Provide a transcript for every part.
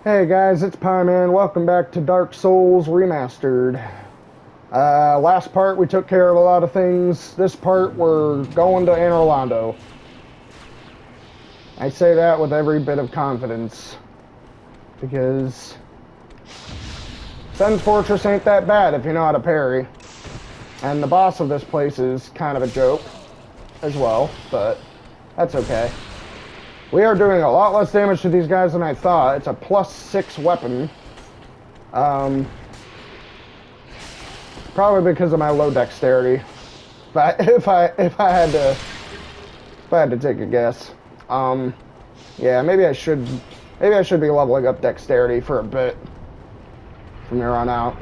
Hey guys, it's Pieman. Welcome back to Dark Souls Remastered. Last part we took care of a lot of things. This part we're going to Anor Londo. I say that with every bit of confidence because Sen's Fortress ain't that bad if you know how to parry. And the boss of this place is kind of a joke as well, but that's okay. We are doing a lot less damage to these guys than I thought. It's a +6 weapon. Probably because of my low dexterity. If I had to take a guess. Yeah, maybe I should be leveling up dexterity for a bit from here on out.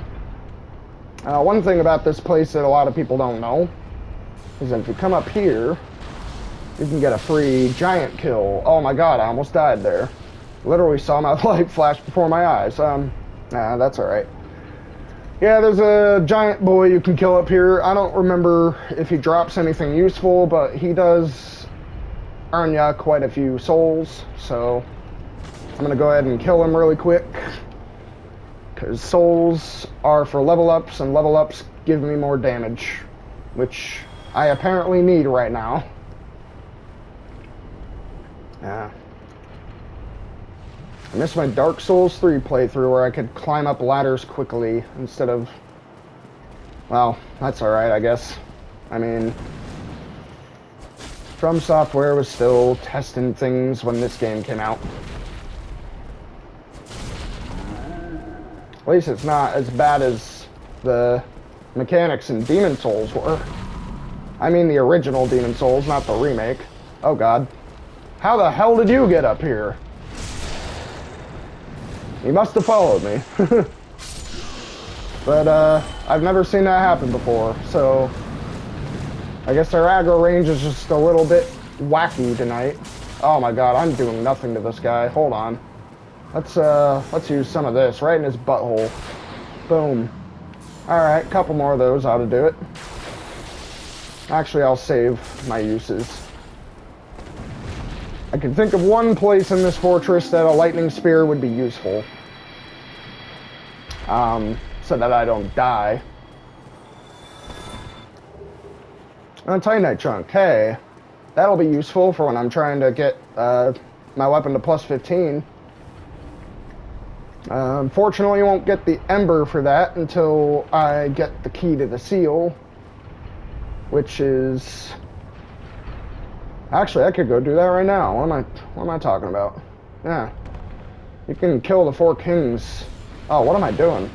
One thing about this place that a lot of people don't know is that if you come up here, you can get a free giant kill. Oh my god, I almost died there. Literally saw my light flash before my eyes. Nah, that's alright. Yeah, there's a giant boy you can kill up here. I don't remember if he drops anything useful, but he does earn ya quite a few souls, so I'm gonna go ahead and kill him really quick. Because souls are for level ups, and level ups give me more damage, which I apparently need right now. Yeah. I miss my Dark Souls 3 playthrough where I could climb up ladders quickly instead of... Well, that's alright, I guess. I mean... From Software was still testing things when this game came out. At least it's not as bad as the mechanics in Demon Souls were. I mean the original Demon Souls, not the remake. Oh god. How the hell did you get up here? You must have followed me. But, I've never seen that happen before, so... I guess our aggro range is just a little bit wacky tonight. Oh my god, I'm doing nothing to this guy. Hold on. Let's use some of this right in his butthole. Boom. Alright, couple more of those ought to do it. Actually, I'll save my uses. I can think of one place in this fortress that a lightning spear would be useful. So that I don't die. A Titanite chunk. Hey, that'll be useful for when I'm trying to get my weapon to +15. Unfortunately, you won't get the ember for that until I get the key to the seal, which is... Actually, I could go do that right now. What am I talking about? Yeah. You can kill the 4 kings. Oh, what am I doing?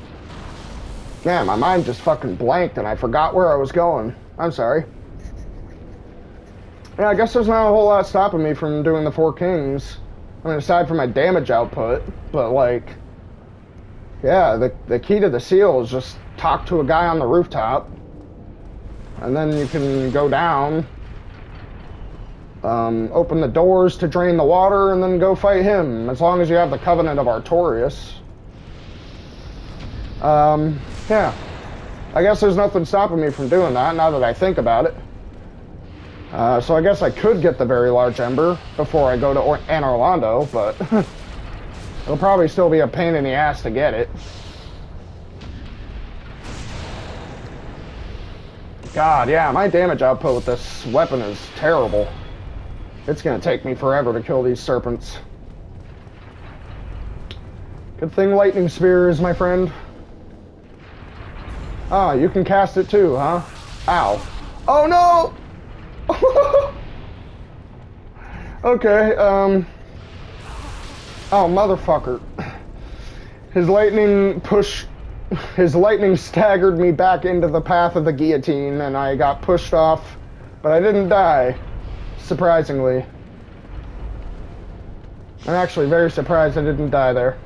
Man, my mind just fucking blanked and I forgot where I was going. I'm sorry. Yeah, I guess there's not a whole lot stopping me from doing the 4 kings. I mean, aside from my damage output, but like... Yeah, the key to the seal is just talk to a guy on the rooftop. And then you can go down... open the doors to drain the water, and then go fight him, as long as you have the Covenant of Artorias. Yeah. I guess there's nothing stopping me from doing that, now that I think about it. So I guess I could get the very large ember before I go to Anor Londo, but... it'll probably still be a pain in the ass to get it. God, yeah, my damage output with this weapon is terrible. It's gonna take me forever to kill these serpents. Good thing lightning spears, my friend. Oh, you can cast it too, huh? Ow. Oh no! Okay, oh, motherfucker. His lightning staggered me back into the path of the guillotine, and I got pushed off, but I didn't die. Surprisingly. I'm actually very surprised I didn't die there.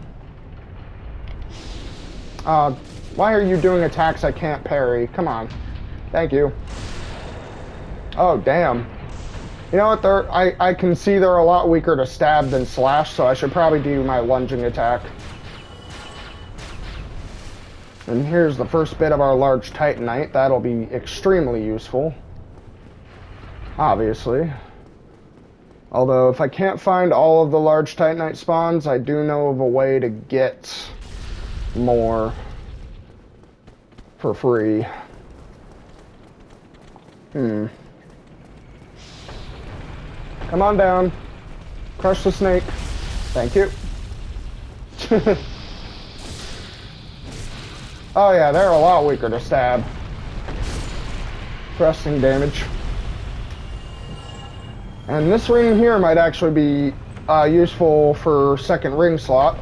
Why are you doing attacks I can't parry? Come on. Thank you. Oh, damn. You know what, I can see they're a lot weaker to stab than slash, so I should probably do my lunging attack. And here's the first bit of our large Titanite. That'll be extremely useful. Obviously. Although, if I can't find all of the large Titanite spawns, I do know of a way to get more for free. Come on down. Crush the snake. Thank you. Oh yeah, they're a lot weaker to stab. Thrusting damage. And this ring here might actually be useful for second ring slot.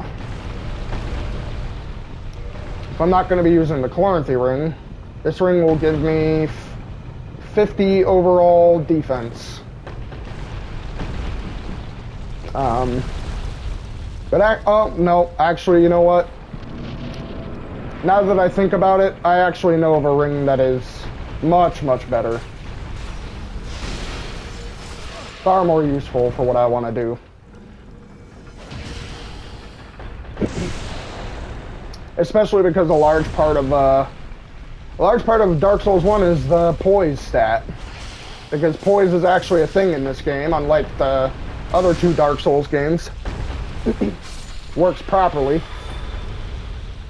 If I'm not going to be using the Chloranthy ring, this ring will give me 50 overall defense. Oh, no, actually, you know what? Now that I think about it, I actually know of a ring that is much, much better. Far more useful for what I want to do. Especially because a large part of Dark Souls 1 is the poise stat. Because poise is actually a thing in this game, unlike the other two Dark Souls games. Works properly.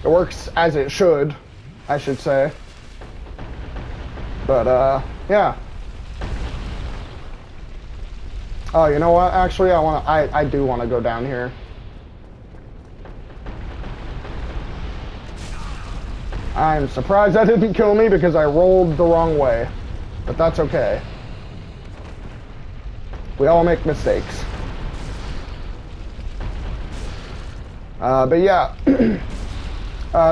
It works as it should, I should say. But, yeah. Oh, you know what? Actually, I do want to go down here. I'm surprised that didn't kill me because I rolled the wrong way. But that's okay. We all make mistakes. But yeah.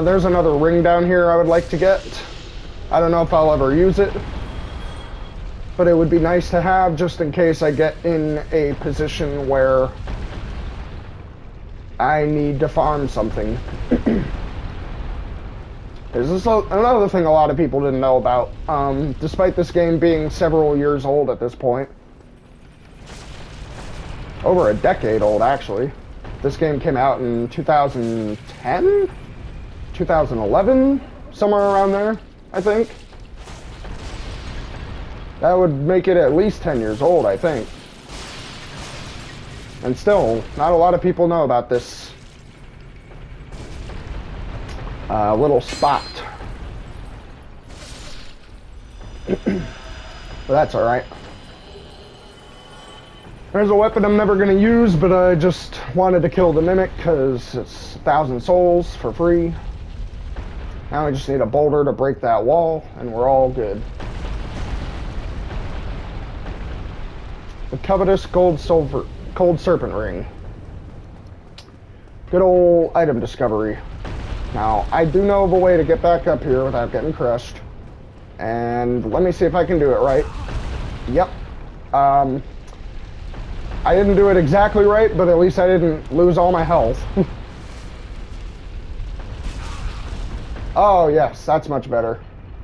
There's another ring down here I would like to get. I don't know if I'll ever use it. But it would be nice to have just in case I get in a position where I need to farm something. This is another thing a lot of people didn't know about, despite this game being several years old at this point. Over a decade old, actually. This game came out in 2010? 2011? Somewhere around there, I think. That would make it at least 10 years old, I think. And still, not a lot of people know about this little spot. But that's alright. There's a weapon I'm never going to use, but I just wanted to kill the Mimic because it's 1,000 souls for free. Now we just need a boulder to break that wall, and we're all good. The covetous Cold Serpent Ring. Good old item discovery. Now, I do know of a way to get back up here without getting crushed. And let me see if I can do it right. Yep. I didn't do it exactly right, but at least I didn't lose all my health. Oh, yes, that's much better.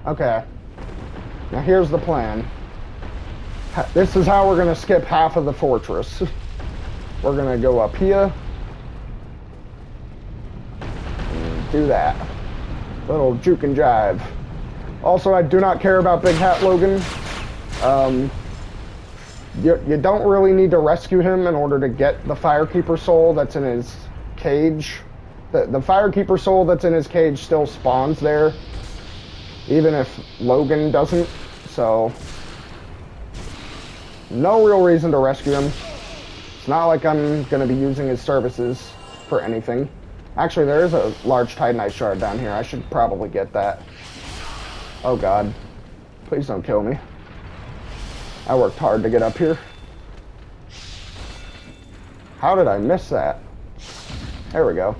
Okay. Now here's the plan. This is how we're going to skip half of the fortress. We're going to go up here. And do that. Little juke and jive. Also, I do not care about Big Hat Logan. You don't really need to rescue him in order to get the Firekeeper soul that's in his cage. The Firekeeper soul that's in his cage still spawns there, even if Logan doesn't, so no real reason to rescue him. It's not like I'm going to be using his services for anything. Actually, there is a large Titanite shard down here. I should probably get that. Oh god. Please don't kill me. I worked hard to get up here. How did I miss that? There we go.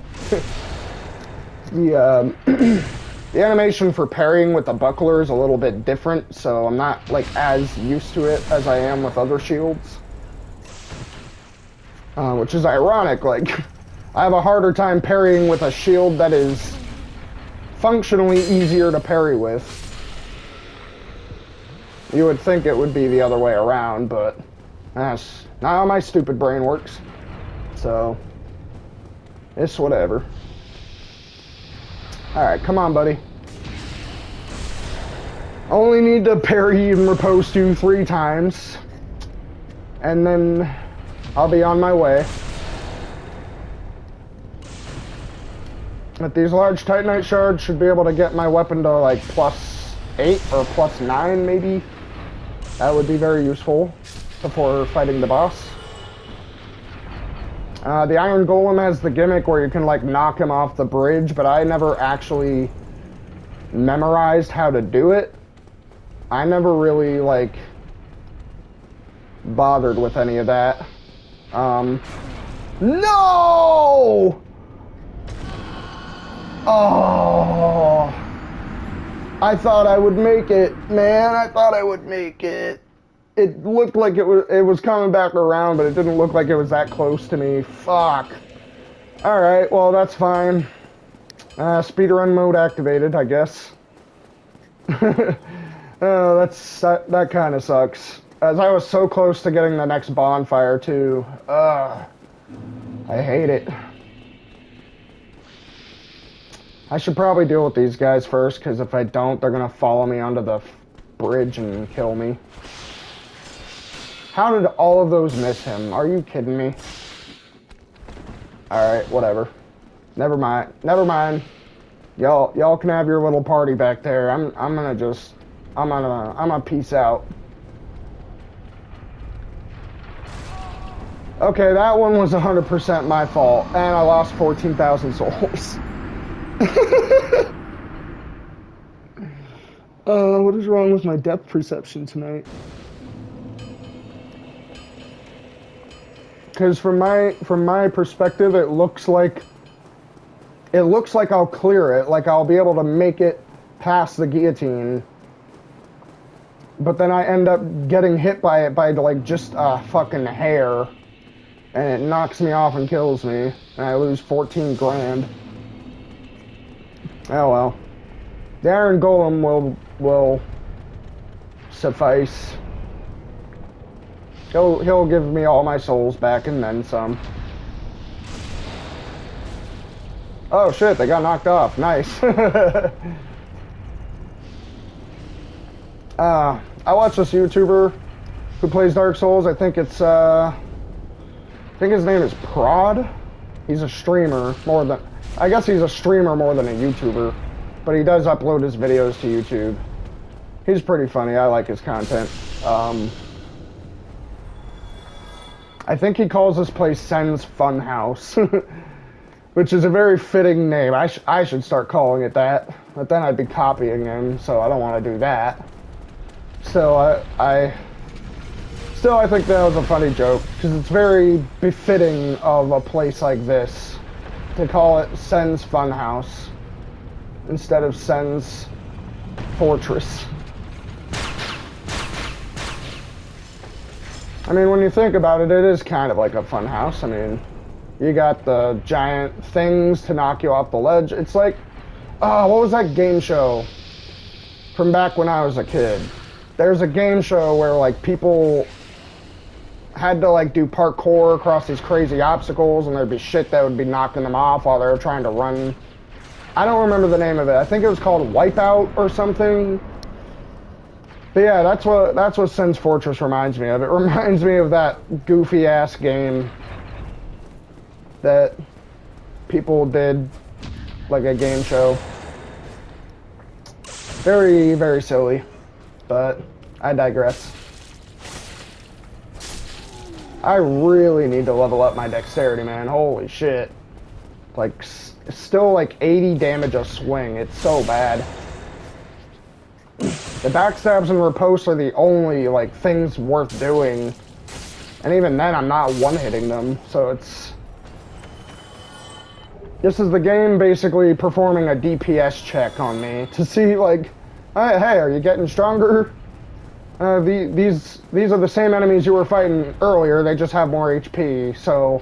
The animation for parrying with the buckler is a little bit different, so I'm not like as used to it as I am with other shields. Which is ironic, like I have a harder time parrying with a shield that is functionally easier to parry with. You would think it would be the other way around, but that's not how my stupid brain works. So, it's whatever. Alright, come on, buddy. Only need to parry and riposte you 3 times. And then I'll be on my way. But these large Titanite shards should be able to get my weapon to like +8 or +9 maybe. That would be very useful before fighting the boss. The Iron Golem has the gimmick where you can like knock him off the bridge, but I never actually memorized how to do it. I never really like bothered with any of that. No! Oh, I thought I would make it, man. I thought I would make it. It looked like it was coming back around, but it didn't look like it was that close to me. Fuck. All right, well that's fine. Speedrun mode activated, I guess. Oh, that kind of sucks. As I was so close to getting the next bonfire too. I hate it. I should probably deal with these guys first, because if I don't, they're going to follow me onto the bridge and kill me. How did all of those miss him? Are you kidding me? Alright, whatever. Never mind. Never mind. Y'all can have your little party back there. I'm gonna peace out. Okay, that one was 100% my fault, and I lost 14,000 souls. What is wrong with my depth perception tonight? Because from my perspective, it looks like I'll clear it, like I'll be able to make it past the guillotine. But then I end up getting hit by it by like just a fucking hair, and it knocks me off and kills me, and I lose 14 grand. Oh well. The Iron Golem will suffice. He'll give me all my souls back and then some. Oh shit, they got knocked off. Nice. I watch this YouTuber who plays Dark Souls. I think his name is Prod. He's a streamer I guess he's a streamer more than a YouTuber, but he does upload his videos to YouTube. He's pretty funny. I like his content. I think he calls this place Sen's Funhouse, which is a very fitting name. I should start calling it that, but then I'd be copying him, so I don't want to do that. So I think that was a funny joke, because it's very befitting of a place like this to call it Sen's Funhouse instead of Sen's Fortress. I mean, when you think about it, it is kind of like a fun house. I mean, you got the giant things to knock you off the ledge. It's like, oh, what was that game show from back when I was a kid? There's a game show where like people had to like do parkour across these crazy obstacles, and there'd be shit that would be knocking them off while they were trying to run. I don't remember the name of it. I think it was called Wipeout or something. But yeah, that's what Sen's Fortress reminds me of. It reminds me of that goofy ass game that people did, like a game show. Very, very silly, but I digress. I really need to level up my dexterity, man. Holy shit. Like, still like 80 damage a swing. It's so bad. The backstabs and riposte are the only, like, things worth doing. And even then, I'm not one-hitting them, so it's... This is the game basically performing a DPS check on me to see, like, hey, are you getting stronger? These are the same enemies you were fighting earlier, they just have more HP, so...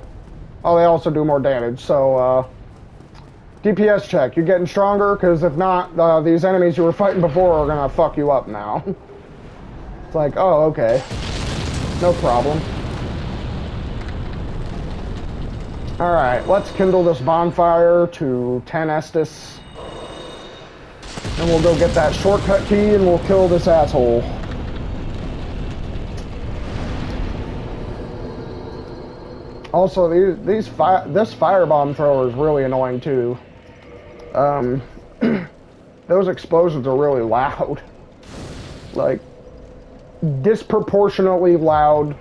Oh, they also do more damage, so, DPS check, you getting stronger? Because if not, these enemies you were fighting before are gonna fuck you up now. It's like, oh, okay. No problem. Alright, let's kindle this bonfire to 10 Estus. And we'll go get that shortcut key and we'll kill this asshole. Also, this firebomb thrower is really annoying too. Um, those explosions are really loud, like disproportionately loud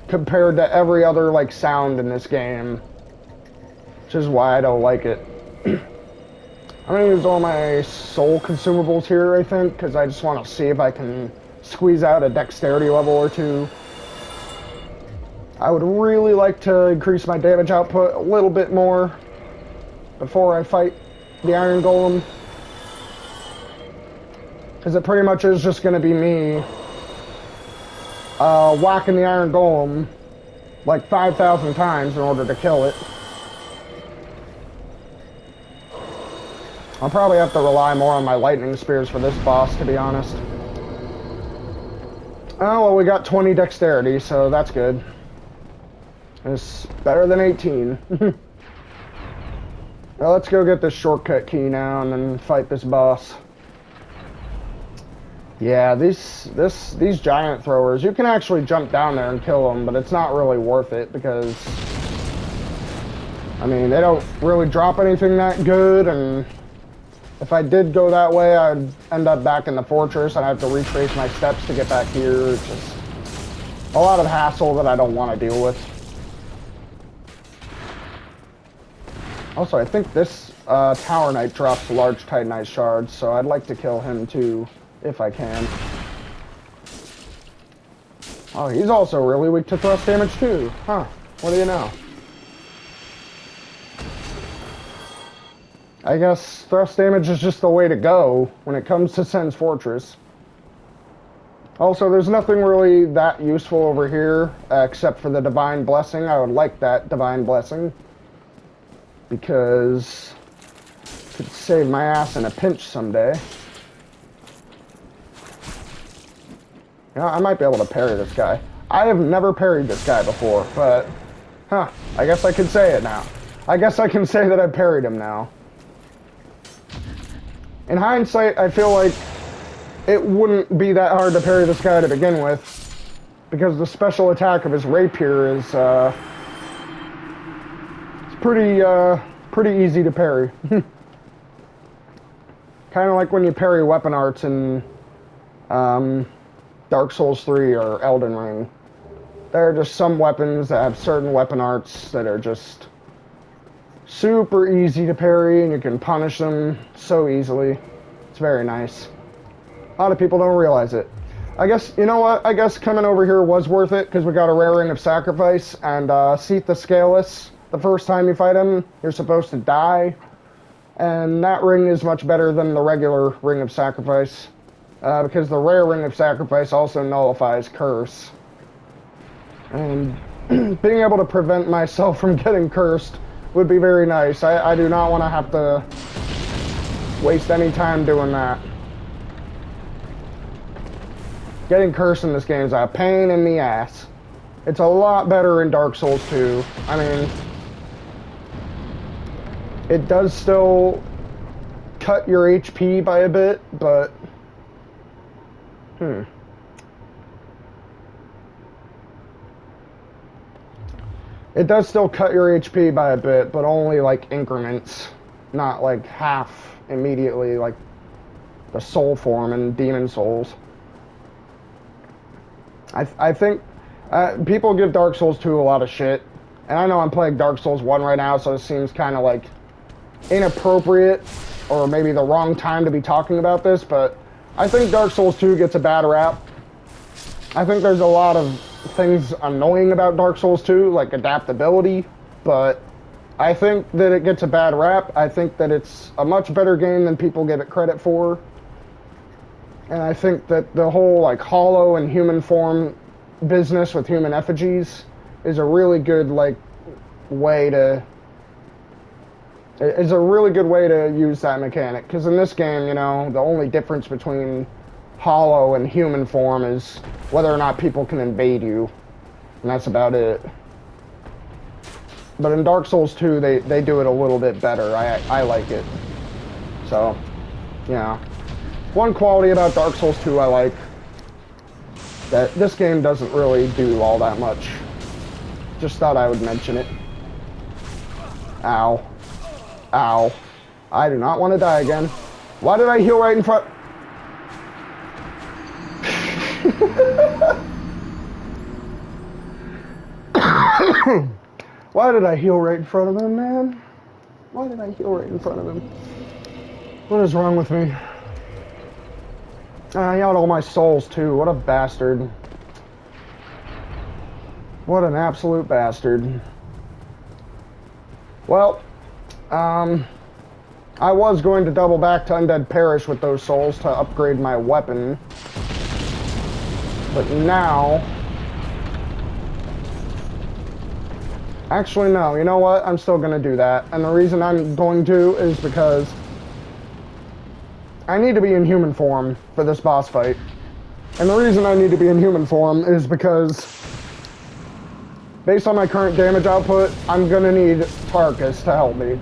compared to every other like sound in this game, which is why I don't like it. I'm gonna use all my soul consumables here, I think, because I just want to see if I can squeeze out a dexterity level or two. I would really like to increase my damage output a little bit more before I fight the Iron Golem, because it pretty much is just going to be me whacking the Iron Golem like 5,000 times in order to kill it. I'll probably have to rely more on my lightning spears for this boss, to be honest. Oh, well, we got 20 dexterity, so that's good. It's better than 18. Well, let's go get this shortcut key now and then fight this boss. Yeah, these giant throwers, you can actually jump down there and kill them, but it's not really worth it because, I mean, they don't really drop anything that good, and if I did go that way, I'd end up back in the fortress. I'd have to retrace my steps to get back here. It's just a lot of hassle that I don't want to deal with. Also, I think this Tower Knight drops large Titanite shards, so I'd like to kill him too, if I can. Oh, he's also really weak to thrust damage too. Huh, what do you know? I guess thrust damage is just the way to go when it comes to Sen's Fortress. Also, there's nothing really that useful over here except for the Divine Blessing. I would like that Divine Blessing, because it could save my ass in a pinch someday. You know, I might be able to parry this guy. I have never parried this guy before, but, I guess I can say it now. I guess I can say that I've parried him now. In hindsight, I feel like it wouldn't be that hard to parry this guy to begin with, because the special attack of his rapier is, pretty easy to parry. Kind of like when you parry weapon arts in Dark Souls 3 or Elden Ring. There are just some weapons that have certain weapon arts that are just super easy to parry, and you can punish them so easily. It's very nice. A lot of people don't realize it. I guess, you know what? I guess coming over here was worth it, because we got a rare ring of sacrifice, and Seath the Scaleless. The first time you fight him, you're supposed to die, and that ring is much better than the regular ring of sacrifice, because the rare ring of sacrifice also nullifies curse. And being able to prevent myself from getting cursed would be very nice. I do not want to have to waste any time doing that. Getting cursed in this game is a pain in the ass. It's a lot better in Dark Souls 2. I mean, it does still cut your HP by a bit, but it does still cut your HP by a bit, but only like increments, not like half immediately like the soul form in Demon Souls. I think people give Dark Souls 2 a lot of shit, and I know I'm playing Dark Souls 1 right now, so it seems kind of like inappropriate, or maybe the wrong time to be talking about this, but I think Dark Souls 2 gets a bad rap. I think there's a lot of things annoying about Dark Souls 2, like adaptability, but I think that it gets a bad rap. I think that it's a much better game than people give it credit for. And I think that the whole like hollow and human form business with human effigies is a really good way to use that mechanic. Because in this game, you know, the only difference between hollow and human form is whether or not people can invade you, and that's about it. But in Dark Souls 2, they do it a little bit better. I like it. So, yeah. One quality about Dark Souls 2 I like, that this game doesn't really do all that much. Just thought I would mention it. Ow. Ow. I do not want to die again. Why did I heal right in front? Why did I heal right in front of him, man? Why did I heal right in front of him? What is wrong with me? I got all my souls, too. What a bastard. What an absolute bastard. Well, I was going to double back to Undead Parish with those souls to upgrade my weapon. But now... Actually, no. You know what? I'm still going to do that. And the reason I'm going to is because I need to be in human form for this boss fight. And the reason I need to be in human form is because, based on my current damage output, I'm going to need TARKUS to help me.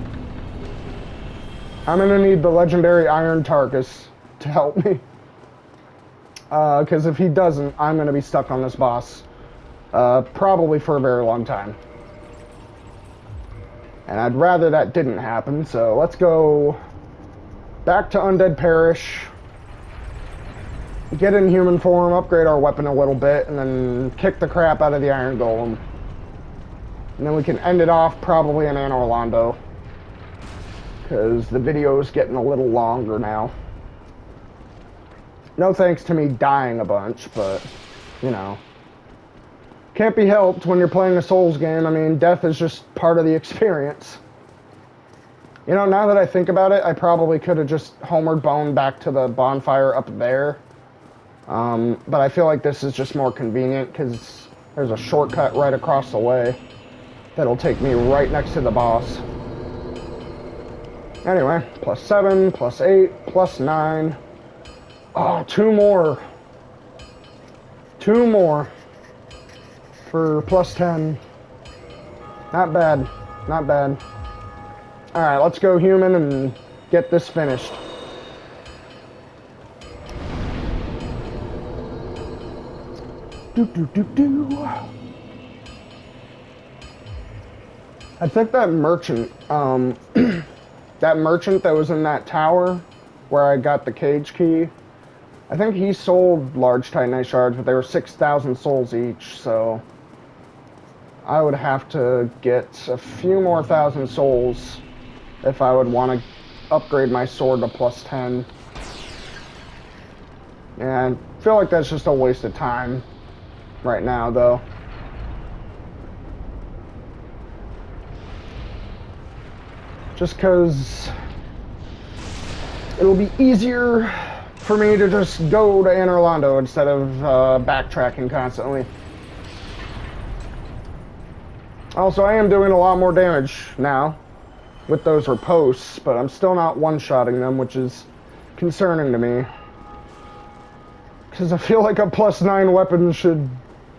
I'm going to need the legendary Iron TARKUS to help me. Because if he doesn't, I'm going to be stuck on this boss. Probably for a very long time. And I'd rather that didn't happen, so let's go back to Undead Parish, get in human form, upgrade our weapon a little bit, and then kick the crap out of the Iron Golem. And then we can end it off probably in Anor Londo, because the video is getting a little longer now. No thanks to me dying a bunch, but, you know. Can't be helped when you're playing a Souls game. I mean, death is just part of the experience. You know, now that I think about it, I probably could have just homered bone back to the bonfire up there. But I feel like this is just more convenient because there's a shortcut right across the way that'll take me right next to the boss. Anyway, +7, +8, +9. Oh, 2 more. 2 more. For +10. Not bad. Not bad. Alright, let's go human and get this finished. I think that merchant, that merchant that was in that tower where I got the cage key, I think he sold large Titanite shards, but they were 6,000 souls each, so I would have to get a few more thousand souls if I would want to upgrade my sword to +10. And I feel like that's just a waste of time right now, though. Just because it'll be easier for me to just go to Anor Londo instead of backtracking constantly. Also, I am doing a lot more damage now with those riposts, but I'm still not one-shotting them, which is concerning to me. Because I feel like a +9 weapon should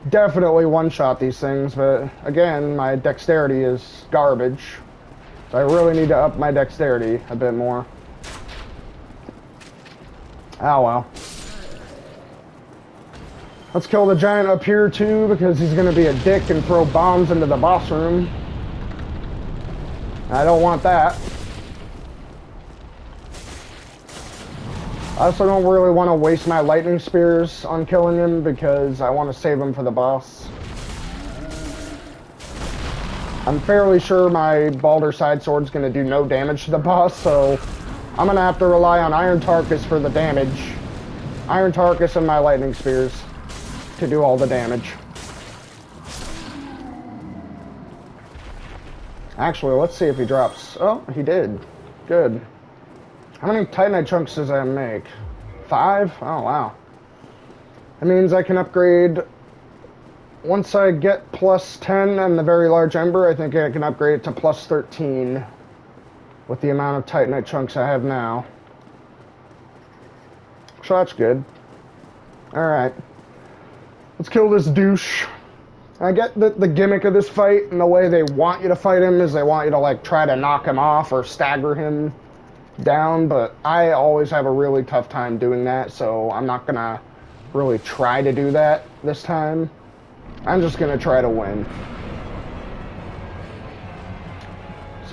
definitely one-shot these things, but again, my dexterity is garbage. So I really need to up my dexterity a bit more. Oh well. Let's kill the giant up here too, because he's going to be a dick and throw bombs into the boss room. I don't want that. I also don't really want to waste my lightning spears on killing him, because I want to save them for the boss. I'm fairly sure my Balder side sword's going to do no damage to the boss, so I'm going to have to rely on Iron TARKUS for the damage. Iron TARKUS and my lightning spears to do all the damage. Actually, let's see if he drops. Oh, he did. Good. How many Titanite chunks does that make? 5? Oh, wow. That means I can upgrade... Once I get +10 and the very large ember, I think I can upgrade it to +13 with the amount of Titanite chunks I have now. So that's good. Alright. Let's kill this douche. I get the gimmick of this fight, and the way they want you to fight him is they want you to, like, try to knock him off or stagger him down, but I always have a really tough time doing that, so I'm not gonna really try to do that this time. I'm just gonna try to win.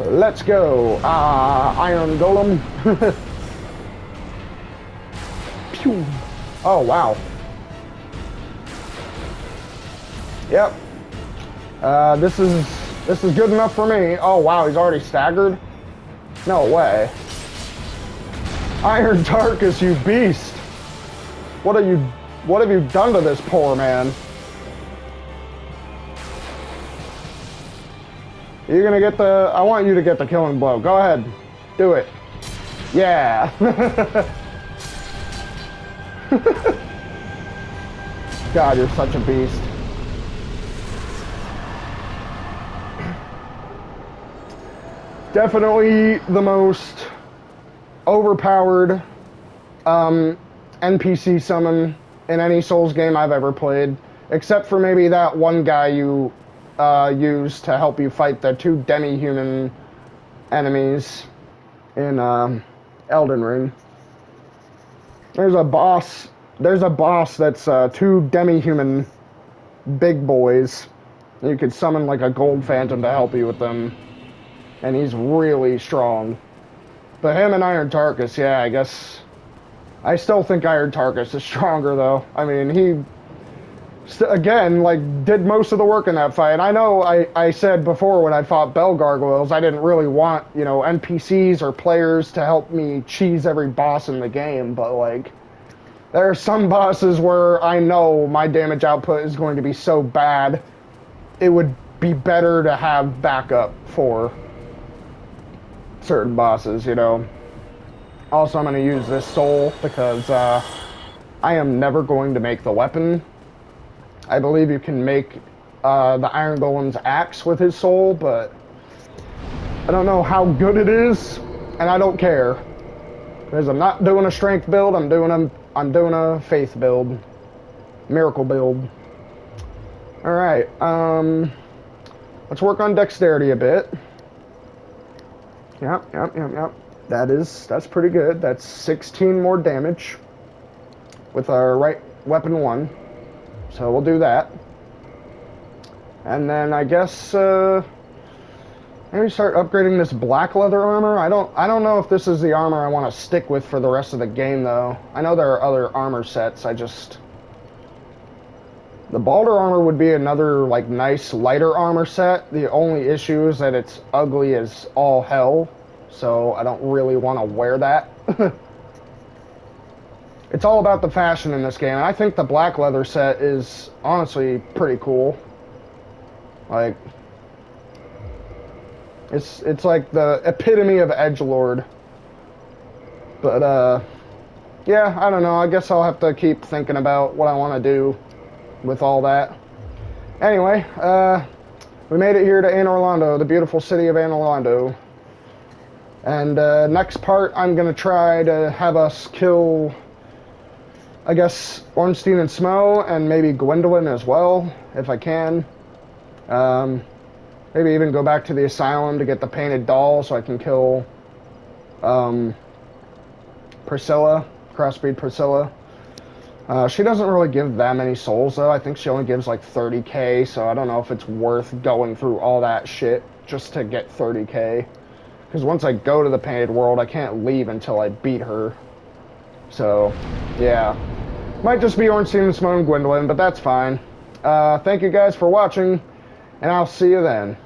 So let's go. Iron Golem. Pew. Oh, wow. Yep. This is good enough for me. Oh, wow, he's already staggered? No way. Iron TARKUS, you beast. What have you done to this poor man? You're gonna get the... I want you to get the killing blow. Go ahead. Do it. Yeah. God, you're such a beast. Definitely the most overpowered NPC summon in any Souls game I've ever played, except for maybe that one guy you use to help you fight the 2 demi-human enemies in Elden Ring. There's a boss that's 2 demi-human big boys. You could summon like a gold phantom to help you with them, and he's really strong. But him and Iron TARKUS, yeah, I guess I still think Iron TARKUS is stronger though. I mean, he again, like, did most of the work in that fight. And I know I said before when I fought Bell Gargoyles, I didn't really want, you know, NPCs or players to help me cheese every boss in the game, but, like, there are some bosses where I know my damage output is going to be so bad, it would be better to have backup for certain bosses, you know. Also, I'm going to use this soul because I am never going to make the weapon. I believe you can make the Iron Golem's axe with his soul, but I don't know how good it is, and I don't care. Because I'm not doing a strength build, I'm doing a faith build. Miracle build. Alright, let's work on dexterity a bit. Yep. That's pretty good. That's 16 more damage with our right weapon 1. So we'll do that. And then I guess maybe start upgrading this black leather armor. I don't know if this is the armor I want to stick with for the rest of the game though. I know there are other armor sets. The Balder armor would be another like nice lighter armor set. The only issue is that it's ugly as all hell. So I don't really want to wear that. It's all about the fashion in this game, and I think the black leather set is honestly pretty cool. Like, it's like the epitome of edgelord. But yeah, I don't know. I guess I'll have to keep thinking about what I want to do with all that. Anyway, we made it here to Anne Orlando, the beautiful city of Anne Orlando. And next part, I'm gonna try to have us kill, I guess, Ornstein and Smo, and maybe Gwendolyn as well, if I can. Maybe even go back to the asylum to get the painted doll so I can kill Priscilla, crossbreed Priscilla. She doesn't really give that many souls, though. I think she only gives like 30k, so I don't know if it's worth going through all that shit just to get 30k. Because once I go to the painted world, I can't leave until I beat her. So, yeah. Might just be Ornstein and Smo and Gwendolyn, but that's fine. Thank you guys for watching, and I'll see you then.